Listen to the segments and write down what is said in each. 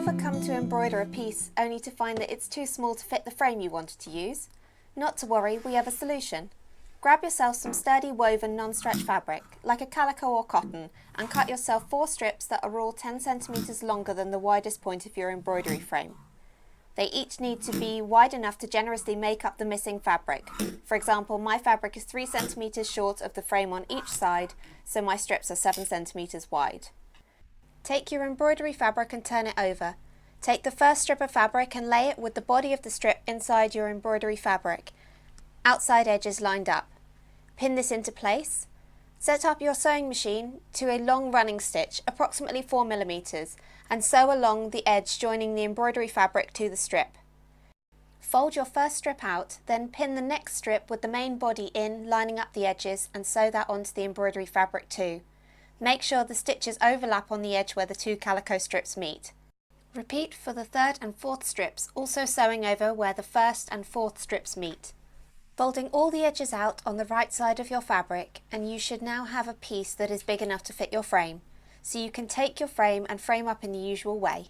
ever come to embroider a piece only to find that it's too small to fit the frame you wanted to use? Not to worry, we have a solution. Grab yourself some sturdy woven non-stretch fabric, like a calico or cotton, and cut yourself 4 strips that are all 10 centimeters longer than the widest point of your embroidery frame. They each need to be wide enough to generously make up the missing fabric. For example, my fabric is 3 centimeters short of the frame on each side, so my strips are 7 centimeters wide. Take your embroidery fabric and turn it over. Take the first strip of fabric and lay it with the body of the strip inside your embroidery fabric, outside edges lined up. Pin this into place. Set up your sewing machine to a long running stitch, approximately 4 millimeters, and sew along the edge joining the embroidery fabric to the strip. Fold your first strip out, then pin the next strip with the main body in, lining up the edges, and sew that onto the embroidery fabric too. Make sure the stitches overlap on the edge where the 2 calico strips meet. Repeat for the 3rd and 4th strips, also sewing over where the 1st and 4th strips meet. Folding all the edges out on the right side of your fabric, and you should now have a piece that is big enough to fit your frame, so you can take your frame and frame up in the usual way.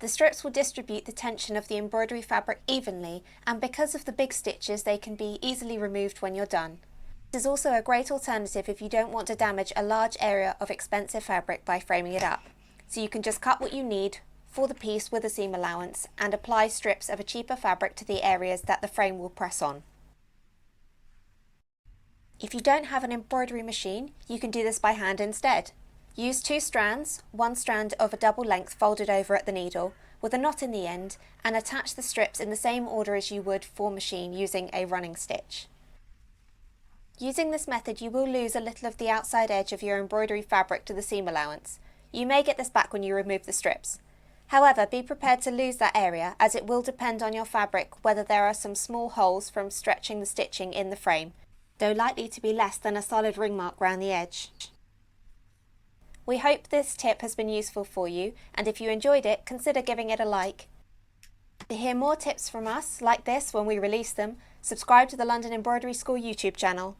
The strips will distribute the tension of the embroidery fabric evenly, and because of the big stitches they can be easily removed when you're done. This is also a great alternative if you don't want to damage a large area of expensive fabric by framing it up. So you can just cut what you need for the piece with a seam allowance and apply strips of a cheaper fabric to the areas that the frame will press on. If you don't have an embroidery machine, you can do this by hand instead. Use 2 strands, 1 strand of a double length folded over at the needle, with a knot in the end, and attach the strips in the same order as you would for machine using a running stitch. Using this method you will lose a little of the outside edge of your embroidery fabric to the seam allowance. You may get this back when you remove the strips. However, be prepared to lose that area, as it will depend on your fabric whether there are some small holes from stretching the stitching in the frame, though likely to be less than a solid ring mark round the edge. We hope this tip has been useful for you, and if you enjoyed it, consider giving it a like. To hear more tips from us like this when we release them, subscribe to the London Embroidery School YouTube channel.